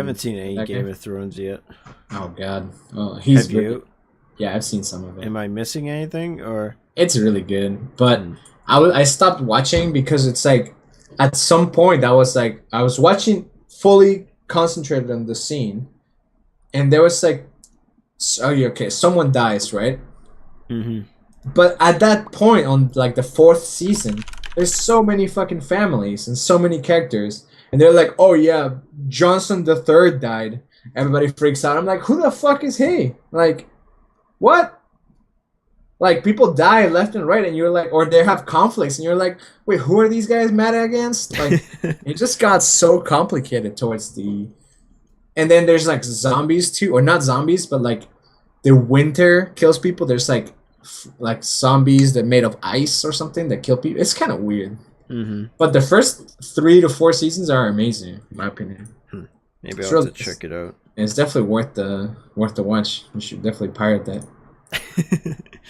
haven't seen any that guy? Game of Thrones yet. Oh God. Oh, Have he's really. you? Yeah, I've seen some of it. Am I missing anything or? It's really good, but Hmm. I stopped watching because it's like at some point I was like I was watching fully concentrated on the scene, and there was like, oh yeah, okay, someone dies, right? Mm-hmm. But at that point on like the fourth season, there's so many fucking families and so many characters, and they're like, oh yeah, Johnson the Third died. Everybody freaks out. I'm like, who the fuck is he? Like, what? Like people die left and right, and you're like, or they have conflicts, and you're like, wait, who are these guys mad against? Like, it just got so complicated towards the, and then there's like zombies too, or not zombies, but like the winter kills people. There's like like zombies that made of ice or something that kill people. It's kind of weird. Mm-hmm. But the first 3 to 4 seasons are amazing, in my opinion. Hmm. Maybe It's I'll have real. to check it out. It's definitely worth the watch. You should definitely pirate that.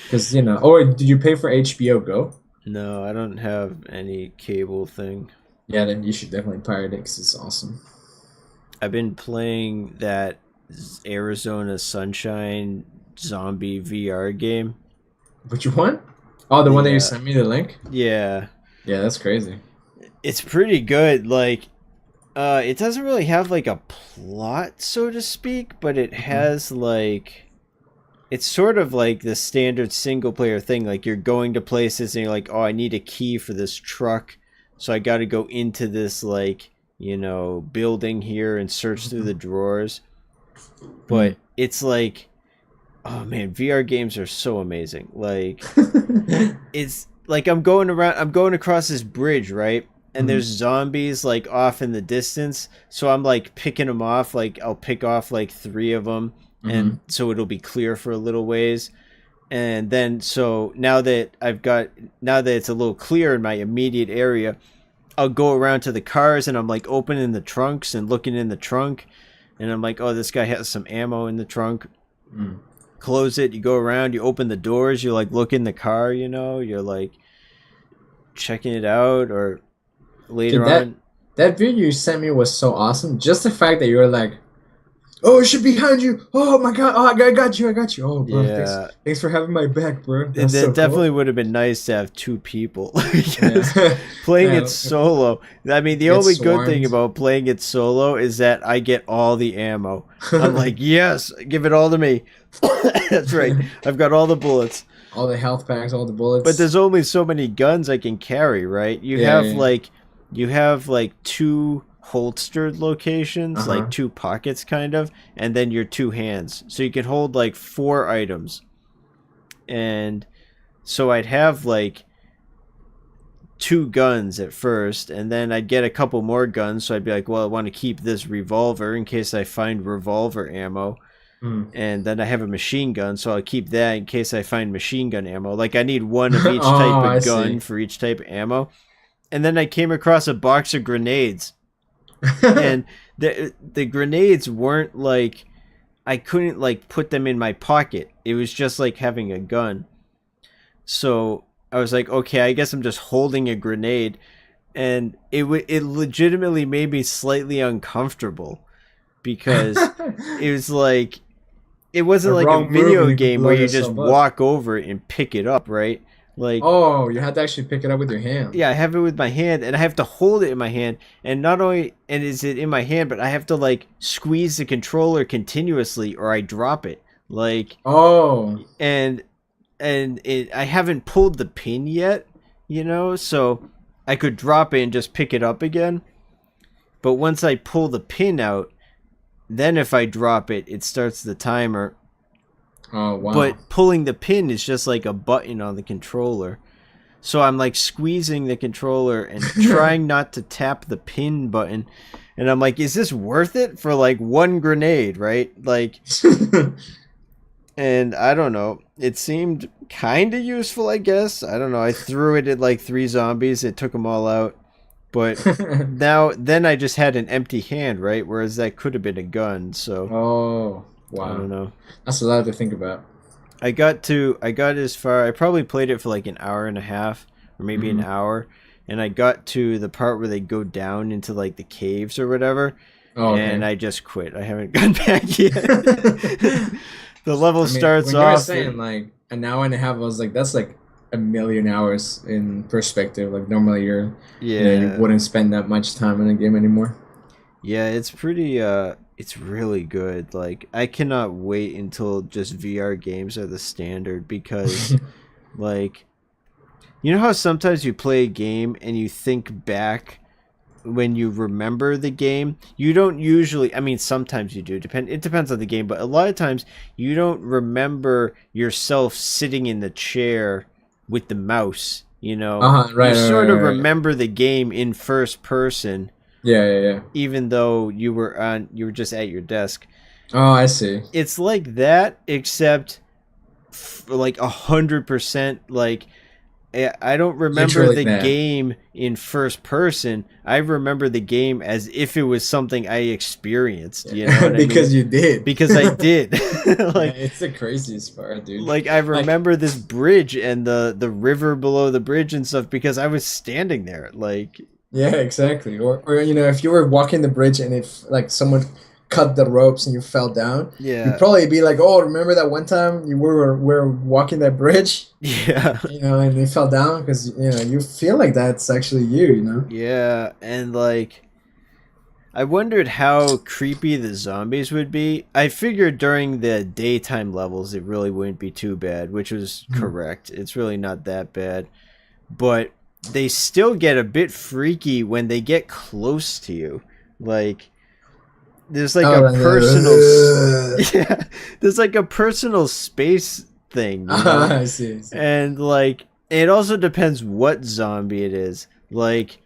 Because, you know, or did you pay for HBO Go? No, I don't have any cable thing. Yeah, then you should definitely pirate it because it's awesome. I've been playing that Arizona Sunshine zombie VR game. Which one? Oh, the one that The you sent me the link? yeah, Yeah, that's crazy. it's pretty good. Like, it doesn't really have like a plot, so to speak, but it Hmm. has like it's sort of like the standard single player thing. Like you're going to places and you're like, oh, I need a key for this truck, so I got to go into this like building here and search through the drawers. But it's like, oh man, VR games are so amazing. Like it's like I'm going across this bridge, right? And there's Mhm. zombies like off in the distance. So I'm like picking them off. Like I'll pick off like three of them, and Mhm. so it'll be clear for a little ways. And then so now that it's a little clear in my immediate area, I'll go around to the cars and I'm like opening the trunks and looking in the trunk, and I'm like, oh, this guy has some ammo in the trunk. Mhm. Close it. You go around. You open the doors. You like look in the car. You're like checking it out, or Dude, later that on. that video you sent me was so awesome. Just the fact that you were like, "Oh, it should be behind you." Oh my god! Oh, I got you! I got you! Oh, bro, Yeah, thanks for having my back, bro. it, That's so it definitely cool. would have been nice to have two people because Yeah, playing it yeah. solo. I mean, the Get only good thing swarmed. about playing it solo is that I get all the ammo. I'm like, yes, give it all to me. That's right. I've got all the bullets. All the health packs, all the But bullets. there's only so many guns I can carry, right? Yeah, yeah. You have like two holstered Uh locations, like huh. two pockets kind of, and then your two hands. So you can hold like four items. And so I'd have like two guns at first, and then I'd get a couple more guns, so I'd be like, well, I want to keep this revolver in case I find revolver ammo. Mm. And then I have a machine gun, so I'll keep that in case I find machine gun ammo. Like I need one of each Oh, type I of gun see. for each type of ammo. And then I came across a box of grenades, and the grenades weren't like I couldn't like put them in my pocket. It was just like having a gun. So I was like, okay, I guess I'm just holding a grenade, and it legitimately made me slightly uncomfortable because it was like it A wasn't like a wrong move and video you could game blow where you just yourself up. walk over it and pick it up, right? Like, Oh, you had to actually pick it up with your hand. yeah, I have it with my hand and I have to hold it in my hand, and not only and is it in my hand, but I have to like squeeze the controller continuously or I drop it. Like, Oh. and I haven't pulled the pin yet, so I could drop it and just pick it up again. But once I pull the pin out, then if I drop it, it starts the timer. Oh, wow. But pulling the pin is just like a button on the controller. So I'm like squeezing the controller and trying not to tap the pin button. And I'm like, is this worth it for like one grenade, right? Like, and I don't know. It seemed kind of useful, I guess. I don't know. I threw it at like three zombies. It took them all out. But then I just had an empty hand, right? Whereas that could have been a gun. So Oh, I don't wow. know. That's a lot to think about. I got as far. I probably played it for like an hour and a half, or maybe an Hmm. hour, and I got to the part where they go down into like the caves or whatever, Oh, and okay. I just quit. I haven't gone back yet. The level I mean, starts when you were off. saying like an hour and a half, I was like, that's like a million hours in perspective. Like normally you Yeah, wouldn't spend that much time in a game anymore. yeah, it's pretty. It's really good. Like I cannot wait until just VR games are the standard because, like, you know how sometimes you play a game and you think back when you remember the game, you don't usually, I mean sometimes you do, it depends on the game, but a lot of times you don't remember yourself sitting in the chair with the mouse, you know. Uh-huh, You right, right, sort of right, right. remember the game in first person Yeah, yeah, yeah. even though you were just at your desk. Oh, I see. It's like that except like 100%. Like I don't remember Literally the that. game in first person. I remember the game as if it was something I experienced. You know what I mean? Because you did. Because I did. Yeah, like it's the craziest part, dude. I Like, remember this bridge and the river below the bridge and stuff because I was standing there. Like yeah, exactly. Or if you were walking the bridge and if like someone cut the ropes and you fell down, you'd yeah, probably be like, "Oh, remember that one time were walking that bridge, yeah, and they fell down because you feel like that's actually you." yeah, and like. I wondered how creepy the zombies would be. I figured during the daytime levels it really wouldn't be too bad, which was Mhm. correct. It's really not that bad. But they still get a bit freaky when they get close to you. Like there's like Oh, a like, personal yeah, there's like a personal space thing, you know? I see, I see. And like it also depends what zombie it is. Like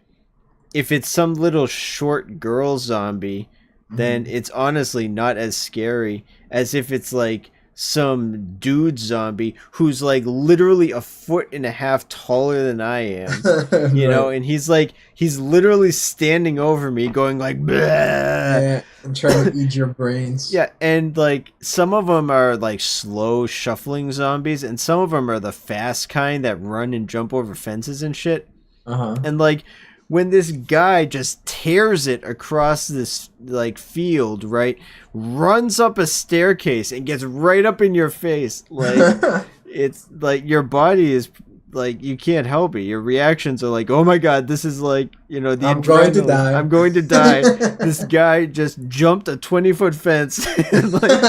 if it's some little short girl zombie, then Mhm. it's honestly not as scary as if it's like some dude zombie who's like literally a foot and a half taller than I am. You know, Right. and he's literally standing over me going like bleh. Yeah, I'm trying to eat your brains. Yeah, and like some of them are like slow shuffling zombies and some of them are the fast kind that run and jump over fences and shit. Uh-huh. And like when this guy just tears it across this like field, right? Runs up a staircase and gets right up in your face. Like it's like your body is like you can't help it. Your reactions are like, "Oh my god, this is like, you know, the I'm going to adrenaline. die. I'm going to die." This guy just jumped a 20-foot fence and like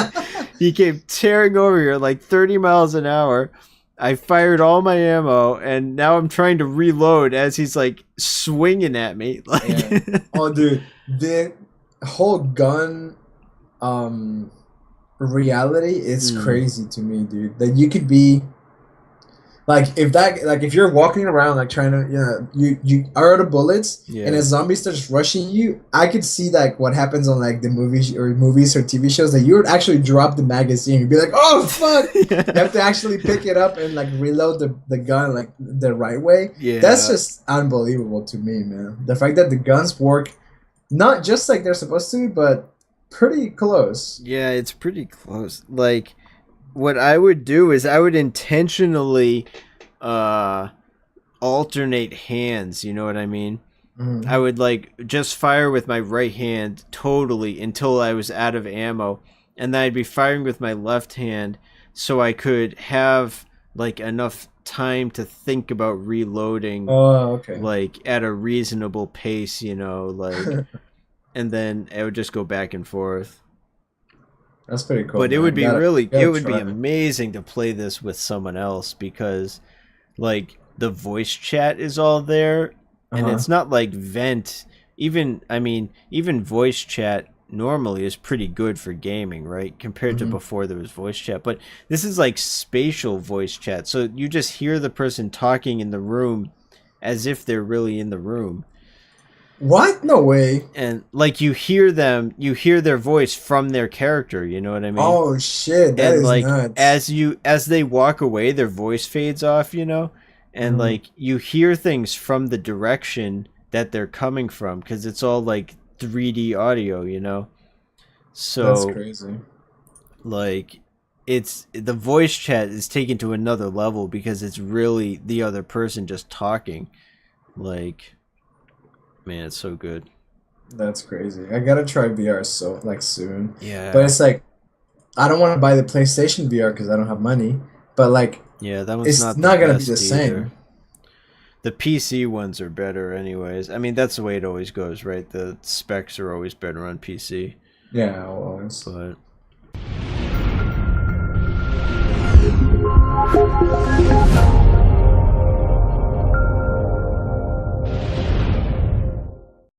he came tearing over here like 30 miles an hour. I fired all my ammo, and now I'm trying to reload as he's like swinging at me. Yeah. Like, Oh, dude, the whole gun um reality is hmm, crazy to me, dude. That you could be if you're walking around like trying to you are out of bullets and a yeah, zombie starts rushing you, I could see like what happens on like the movies or TV shows that you would actually drop the magazine. You'd be like, oh fuck. You have to actually pick it up and like reload the gun like the right way. That's yeah, just unbelievable to me, man. The fact that the guns work not just like they're supposed to, but pretty close. yeah. It's pretty close. Like, what I would do is I would intentionally uh alternate hands. You know what I mean? I Mhm. would like just fire with my right hand totally until I was out of ammo, and then I'd be firing with my left hand so I could have like enough time to think about reloading Oh, okay. like at a reasonable pace, you know, like and then I would just go back and forth. That's pretty cool, But man. it Gotta would be try. amazing to play this with someone else because like the voice chat is all there and Uh-huh. it's not like vent. Even I mean even voice chat normally is pretty good for gaming, right, compared to Mhm. before there was voice chat, but this is like spatial voice chat, so you just hear the person talking in the room as if they're really in the room, What? No way. and like you hear their voice from their character, you know what I mean? Oh shit, that And is like nuts. as they walk away their voice fades off, you know, and Mhm. like you hear things from the direction that they're coming from because it's all like 3D audio, you know. That's So crazy. like it's the voice chat is taken to another level because it's really the other person just talking. Like, man, it's so good. That's crazy. I gotta try VR so like soon. Yeah. But it's like I don't want to buy the PlayStation VR because I don't have money. But like Yeah, that one's it's not not the gonna be best the same. either. The PC ones are better anyways. I mean, that's the way it always goes, right? The specs are always better on PC. Yeah, always. But